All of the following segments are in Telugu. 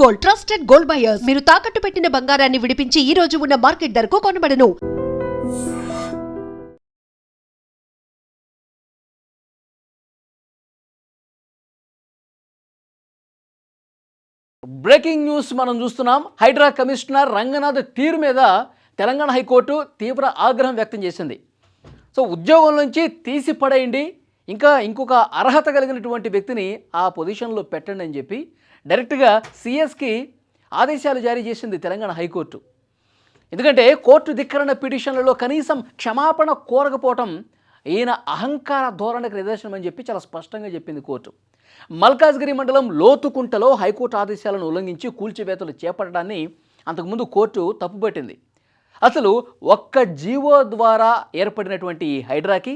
Gold, trusted gold buyers. మీరు తాకట్టు పెట్టిన బంగారాన్ని విడిపించి ఈ రోజు ఉన్న మార్కెట్ ధరకు కొనబడను. బ్రేకింగ్ న్యూస్ మనం చూస్తున్నాం. హైడ్రా కమిషనర్ రంగనాథ్ తీరు మీద తెలంగాణ హైకోర్టు తీవ్ర ఆగ్రహం వ్యక్తం చేసింది. సో ఉద్యోగం నుంచి తీసి పడేయండి, ఇంకొక అర్హత కలిగినటువంటి వ్యక్తిని ఆ పొజిషన్లో పెట్టండి అని చెప్పి డైరెక్ట్గా సిఎస్కి ఆదేశాలు జారీ చేసింది తెలంగాణ హైకోర్టు. ఎందుకంటే కోర్టు ధిక్కరణ పిటిషన్లలో కనీసం క్షమాపణ కోరకపోవటం ఈయన అహంకార ధోరణికి నిదర్శనం అని చెప్పి చాలా స్పష్టంగా చెప్పింది కోర్టు. మల్కాజ్గిరి మండలం లోతుకుంటలో హైకోర్టు ఆదేశాలను ఉల్లంఘించి కూల్చివేతలు చేపట్టడాన్ని అంతకుముందు కోర్టు తప్పుపట్టింది. అసలు ఒక్క జీవో ద్వారా ఏర్పడినటువంటి ఈ హైడ్రాకి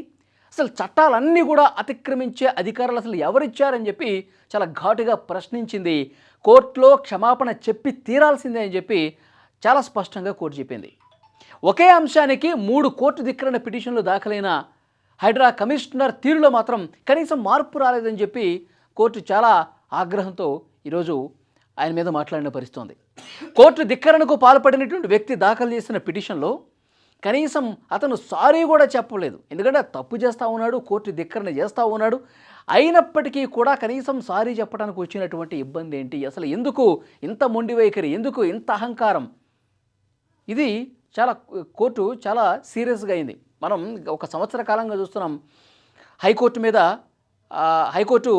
అసలు చట్టాలన్నీ కూడా అతిక్రమించే అధికారులు అసలు ఎవరిచ్చారని చెప్పి చాలా ఘాటుగా ప్రశ్నించింది. కోర్టులో క్షమాపణ చెప్పి తీరాల్సిందే అని చెప్పి చాలా స్పష్టంగా కోర్టు చెప్పింది. ఒకే అంశానికి 3 కోర్టు ధిక్కరణ పిటిషన్లు దాఖలైన హైడ్రా కమిషనర్ తీరులో మాత్రం కనీసం మార్పు రాలేదని చెప్పి కోర్టు చాలా ఆగ్రహంతో ఈరోజు ఆయన మీద మాట్లాడిన పరిస్థితుంది. కోర్టు ధిక్కరణకు పాల్పడినటువంటి వ్యక్తి దాఖలు చేసిన పిటిషన్లో కనీసం అతను సారీ కూడా చెప్పలేదు. ఎందుకంటే తప్పు చేస్తూ ఉన్నాడు, కోర్టు ధిక్కరణ చేస్తూ ఉన్నాడు. అయినప్పటికీ కూడా కనీసం సారీ చెప్పడానికి వచ్చినటువంటి ఇబ్బంది ఏంటి, అసలు ఎందుకు ఇంత మొండి వైఖరి, ఎందుకు ఇంత అహంకారం, ఇది కోర్టు చాలా సీరియస్గా అయింది. మనం ఒక సంవత్సర కాలంగా చూస్తున్నాం హైకోర్టు మీద. హైకోర్టు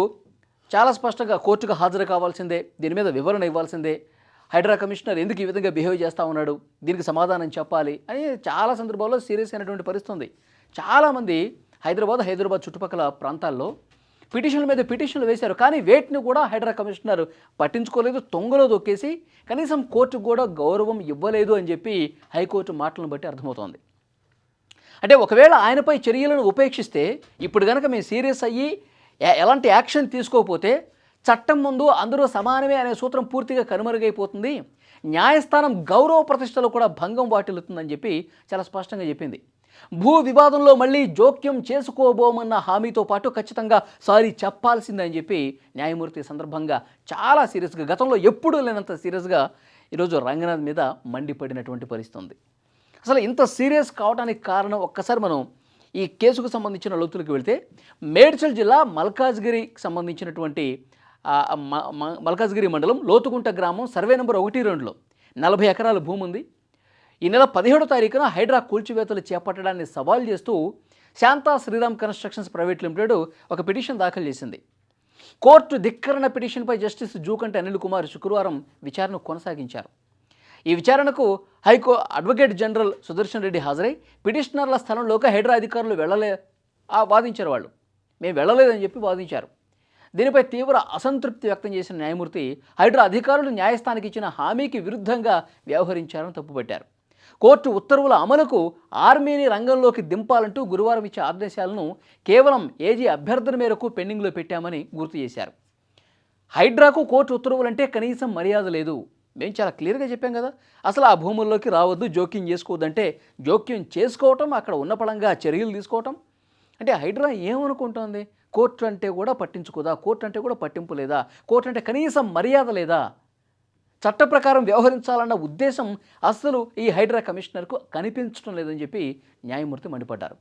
చాలా స్పష్టంగా కోర్టుకు హాజరు కావాల్సిందే, దీని మీద వివరణ ఇవ్వాల్సిందే, హైడ్రా కమిషనర్ ఎందుకు ఈ విధంగా బిహేవ్ చేస్తూ ఉన్నాడు, దీనికి సమాధానం చెప్పాలి అని చాలా సందర్భాల్లో సీరియస్ అయినటువంటి పరిస్థితి ఉంది. చాలామంది హైదరాబాద్ చుట్టుపక్కల ప్రాంతాల్లో పిటిషన్ల మీద పిటిషన్లు వేశారు, కానీ వేటిని కూడా హైడ్రా కమిషనర్ పట్టించుకోలేదు, తొంగలో దొక్కేసి కనీసం కోర్టుకు కూడా గౌరవం ఇవ్వలేదు అని చెప్పి హైకోర్టు మాటలను బట్టి అర్థమవుతోంది. అంటే ఒకవేళ ఆయనపై చర్యలను ఉపేక్షిస్తే, ఇప్పుడు కనుక మేము సీరియస్ అయ్యి ఎలాంటి యాక్షన్ తీసుకోకపోతే చట్టం ముందు అందరూ సమానమే అనే సూత్రం పూర్తిగా కనుమరుగైపోతుంది, న్యాయస్థానం గౌరవ ప్రతిష్టలు కూడా భంగం వాటిల్లుతుందని చెప్పి చాలా స్పష్టంగా చెప్పింది. భూ వివాదంలో మళ్ళీ జోక్యం చేసుకోబోమన్న హామీతో పాటు ఖచ్చితంగా సారీ చెప్పాల్సిందని చెప్పి న్యాయమూర్తి సందర్భంగా చాలా సీరియస్గా, గతంలో ఎప్పుడూ లేనంత సీరియస్గా ఈరోజు రంగనాథ్ మీద మండిపడినటువంటి పరిస్థితి ఉంది. అసలు ఇంత సీరియస్ కావడానికి కారణం ఒక్కసారి మనం ఈ కేసుకు సంబంధించిన లోతులకు వెళితే, మేడ్చల్ జిల్లా మల్కాజ్గిరికి సంబంధించినటువంటి మల్కాజ్గిరి మండలం లోతుకుంట గ్రామం సర్వే నెంబర్ 1-2లో 40 ఎకరాల భూమి ఉంది. ఈ నెల 17వ తారీఖున హైడ్రా కూల్చివేతలు చేపట్టడాన్ని సవాల్ చేస్తూ Shantha Sriram constructions private limited ఒక పిటిషన్ దాఖలు చేసింది. కోర్టు ధిక్కరణ పిటిషన్పై జస్టిస్ జూకంటి అనిల్ కుమార్ శుక్రవారం విచారణ కొనసాగించారు. ఈ విచారణకు అడ్వకేట్ జనరల్ సుదర్శన్ రెడ్డి హాజరై పిటిషనర్ల స్థలంలోకి హైడ్రా అధికారులు వాదించారు. వాళ్ళు మేము వెళ్ళలేదని చెప్పి వాదించారు. దీనిపై తీవ్ర అసంతృప్తి వ్యక్తం చేసిన న్యాయమూర్తి హైడ్రా అధికారులు న్యాయస్థానానికి ఇచ్చిన హామీకి విరుద్ధంగా వ్యవహరించారని తప్పుపట్టారు. కోర్టు ఉత్తర్వుల అమలుకు ఆర్మీని రంగంలోకి దింపాలంటూ గురువారం ఇచ్చే ఆదేశాలను కేవలం ఏజీ అభ్యర్థన మేరకు పెండింగ్లో పెట్టామని గుర్తు చేశారు. హైడ్రాకు కోర్టు ఉత్తర్వులంటే కనీసం మర్యాద లేదు, మేము చాలా క్లియర్గా చెప్పాం కదా, అసలు ఆ భూముల్లోకి రావద్దు, జోక్యం చేసుకోవద్దంటే జోక్యం చేసుకోవటం, అక్కడ ఉన్న పళంగా చర్యలు తీసుకోవటం. అంటే హైడ్రా ఏమనుకుంటోంది, కోర్టు అంటే కూడా పట్టించుకోదా, కోర్టు అంటే కూడా పట్టింపు లేదా, కోర్టు అంటే కనీసం మర్యాద లేదా, చట్ట ప్రకారం వ్యవహరించాలన్న ఉద్దేశం అస్సలు ఈ హైడ్రా కమిషనర్కు కనిపించడం లేదని చెప్పి న్యాయమూర్తి మండిపడ్డారు.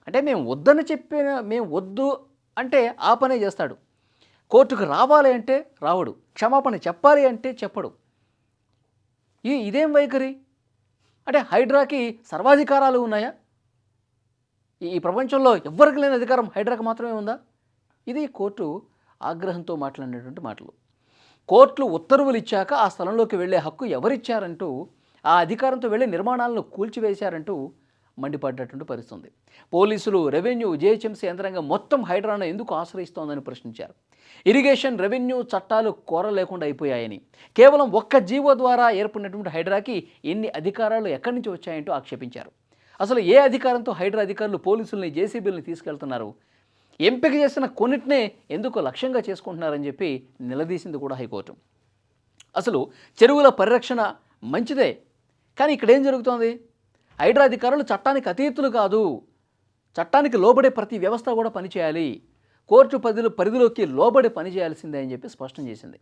అంటే మేము వద్దు అంటే ఆ పనే చేస్తాడు, కోర్టుకు రావాలి అంటే రావడు, క్షమాపణ చెప్పాలి అంటే చెప్పడు. ఇదేం వైఖరి? అంటే హైడ్రాకి సర్వాధికారాలు ఉన్నాయా? ఈ ప్రపంచంలో ఎవ్వరికి లేని అధికారం హైడ్రాకి మాత్రమే ఉందా? ఇది కోర్టు ఆగ్రహంతో మాట్లాడినటువంటి మాటలు. కోర్టులు ఉత్తర్వులు ఇచ్చాక ఆ స్థలంలోకి వెళ్లే హక్కు ఎవరిచ్చారంటూ, ఆ అధికారంతో వెళ్ళి నిర్మాణాలను కూల్చివేశారంటూ మండిపడ్డటువంటి పరిస్థితుంది. పోలీసులు, రెవెన్యూ, జీహెచ్ఎంసీ యంత్రాంగం మొత్తం హైడ్రాను ఎందుకు ఆశ్రయిస్తోందని ప్రశ్నించారు. ఇరిగేషన్, రెవెన్యూ చట్టాలు కోరలేకుండా అయిపోయాయని, కేవలం ఒక్క జీవో ద్వారా ఏర్పడినటువంటి హైడ్రాకి ఎన్ని అధికారాలు ఎక్కడి నుంచి వచ్చాయంటూ ఆక్షేపించారు. అసలు ఏ అధికారంతో హైడ్రా అధికారులు పోలీసుల్ని, జేసీబీలని తీసుకెళ్తున్నారు, ఎంపిక చేసిన కొన్నిటినే ఎందుకు లక్ష్యంగా చేసుకుంటున్నారని చెప్పి నిలదీసింది కూడా హైకోర్టు. అసలు చెరువుల పరిరక్షణ మంచిదే, కానీ ఇక్కడ ఏం జరుగుతోంది? హైడ్రా అధికారులు చట్టానికి అతీతులు కాదు, చట్టానికి లోబడే ప్రతి వ్యవస్థ కూడా పనిచేయాలి, కోర్టు పరిధిలోకి లోబడి పనిచేయాల్సిందే అని చెప్పి స్పష్టం చేసింది.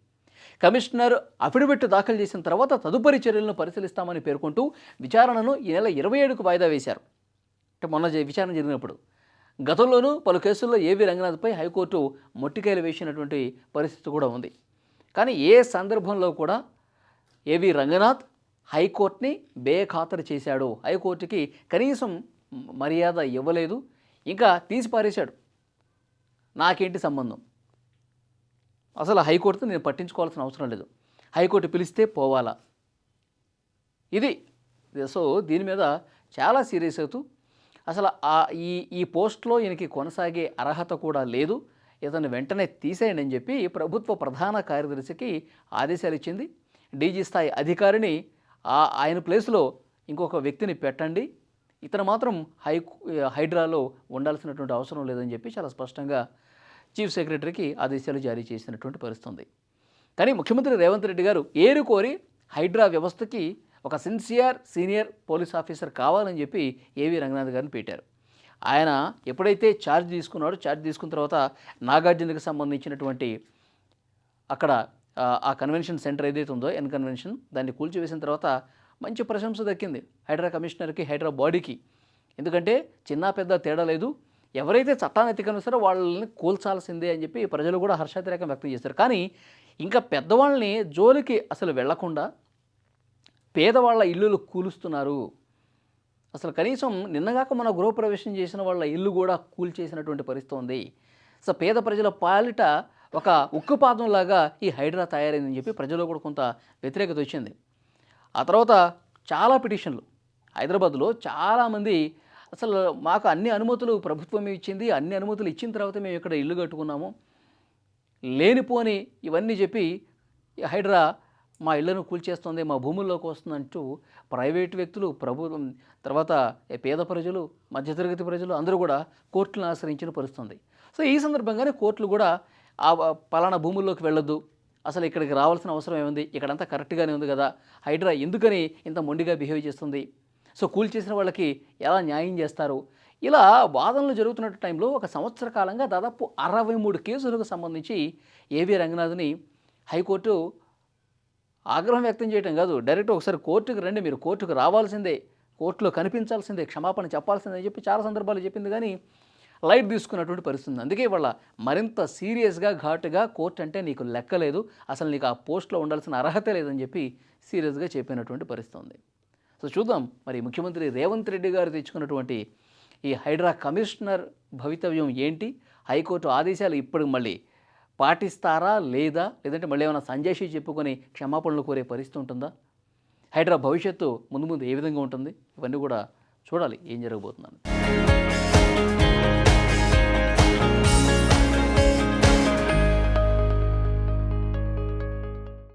కమిషనర్ అఫిడవిట్ దాఖలు చేసిన తర్వాత తదుపరి చర్యలను పరిశీలిస్తామని పేర్కొంటూ విచారణను ఈ నెల 27కు వాయిదా వేశారు. అంటే మొన్న విచారణ జరిగినప్పుడు గతంలోనూ పలు కేసుల్లో ఏవి రంగనాథ్పై హైకోర్టు మొట్టికాయలు వేసినటువంటి పరిస్థితి కూడా ఉంది. కానీ ఏ సందర్భంలో కూడా ఏవి రంగనాథ్ హైకోర్టుని బేఖాతరు చేశాడు, హైకోర్టుకి కనీసం మర్యాద ఇవ్వలేదు, ఇంకా తీసి పారేశాడు. నాకేంటి సంబంధం, అసలు హైకోర్టుతో నేను పట్టించుకోవాల్సిన అవసరం లేదు, హైకోర్టు పిలిస్తే పోవాలా, ఇది. సో దీని మీద చాలా సీరియస్ అవుతూ అసలు ఈ పోస్ట్లో ఈయనకి కొనసాగే అర్హత కూడా లేదు, ఇతను వెంటనే తీసేయండి అని చెప్పి ప్రభుత్వ ప్రధాన కార్యదర్శికి ఆదేశాలు ఇచ్చింది. డీజీ స్థాయి అధికారిని ఆయన ప్లేస్లో ఇంకొక వ్యక్తిని పెట్టండి, ఇతను మాత్రం హైడ్రాలో ఉండాల్సినటువంటి అవసరం లేదని చెప్పి చాలా స్పష్టంగా చీఫ్ సెక్రటరీకి ఆదేశాలు జారీ చేసినటువంటి పరిస్థితి ఉంది. కానీ ముఖ్యమంత్రి రేవంత్ రెడ్డి గారు ఏరుకోరి హైడ్రా వ్యవస్థకి ఒక సీనియర్ పోలీస్ ఆఫీసర్ కావాలని చెప్పి ఏవి రంగనాథ్ గారిని పెట్టారు. ఆయన ఎప్పుడైతే ఛార్జ్ తీసుకున్నాడో, ఛార్జ్ తీసుకున్న తర్వాత నాగార్జునకి సంబంధించినటువంటి అక్కడ ఆ కన్వెన్షన్ సెంటర్ ఏదైతే ఉందో ఎన్ కన్వెన్షన్, దాన్ని కూల్చివేసిన తర్వాత మంచి ప్రశంస దక్కింది హైడ్రా కమిషనర్కి, హైడ్రా బాడీకి. ఎందుకంటే చిన్న పెద్ద తేడా లేదు, ఎవరైతే చట్టాన్ని అతిక్రమిస్తారో వాళ్ళని కూల్చాల్సిందే అని చెప్పి ప్రజలు కూడా హర్షాతిరేకం వ్యక్తం చేశారు. కానీ ఇంకా పెద్దవాళ్ళని జోలికి అసలు వెళ్లకుండా పేదవాళ్ళ ఇల్లులు కూలుస్తున్నారు. అసలు కనీసం నిన్నగాక మన గృహప్రవేశం చేసిన వాళ్ళ ఇల్లు కూడా కూల్చేసినటువంటి పరిస్థితి ఉంది. సో పేద ప్రజల పాలిట ఒక ఉక్కుపాదంలాగా ఈ హైడ్రా తయారైందని చెప్పి ప్రజల్లో కూడా కొంత వ్యతిరేకత వచ్చింది. ఆ తర్వాత చాలా పిటిషన్లు హైదరాబాద్లో చాలామంది అసలు మాకు అన్ని అనుమతులు ప్రభుత్వం ఇచ్చింది, అన్ని అనుమతులు ఇచ్చిన తర్వాత మేము ఇక్కడ ఇల్లు కట్టుకున్నాము, లేనిపోని ఇవన్నీ చెప్పి హైడ్రా మా ఇళ్లను కూల్చేస్తుంది, మా భూముల్లోకి వస్తుందంటూ ప్రైవేటు వ్యక్తులు, ప్రభుత్వం, తర్వాత పేద ప్రజలు, మధ్యతరగతి ప్రజలు అందరూ కూడా కోర్టులను ఆశ్రయించిన పరిస్థితుంది. సో ఈ సందర్భంగానే కోర్టులు కూడా పలానా భూముల్లోకి వెళ్ళొద్దు, అసలు ఇక్కడికి రావాల్సిన అవసరం ఏముంది, ఇక్కడంతా కరెక్ట్గానే ఉంది కదా, హైడ్రా ఎందుకని ఇంత మొండిగా బిహేవ్ చేస్తుంది, సో కూల్చేసిన వాళ్ళకి ఎలా న్యాయం చేస్తారు, ఇలా వాదనలు జరుగుతున్న టైంలో ఒక సంవత్సర కాలంగా దాదాపు 63 కేసులకు సంబంధించి ఏవి రంగనాథ్ని హైకోర్టు ఆగ్రహం వ్యక్తం చేయడం కాదు, డైరెక్ట్ ఒకసారి కోర్టుకు రండి, మీరు కోర్టుకు రావాల్సిందే, కోర్టులో కనిపించాల్సిందే, క్షమాపణ చెప్పాల్సిందే అని చెప్పి చాలా సందర్భాలు చెప్పింది. కానీ లైట్ తీసుకున్నటువంటి పరిస్థితి. అందుకే వాళ్ళ మరింత సీరియస్గా ఘాటుగా కోర్టు అంటే నీకు లెక్కలేదు, అసలు నీకు ఆ పోస్ట్లో ఉండాల్సిన అర్హత లేదని చెప్పి సీరియస్గా చెప్పినటువంటి పరిస్థితి ఉంది. సో చూద్దాం మరి ముఖ్యమంత్రి రేవంత్ రెడ్డి గారు తెచ్చుకున్నటువంటి ఈ హైడ్రా కమిషనర్ భవితవ్యం ఏంటి, హైకోర్టు ఆదేశాలు ఇప్పుడు మళ్ళీ పాటిస్తారా లేదా, లేదంటే మళ్ళీ ఏమైనా సంజాయిషి చెప్పుకొని క్షమాపణలు కోరే పరిస్థితి ఉంటుందా, హైడ్రా భవిష్యత్తు ముందు ఏ విధంగా ఉంటుంది, ఇవన్నీ కూడా చూడాలి ఏం జరగబోతుందని.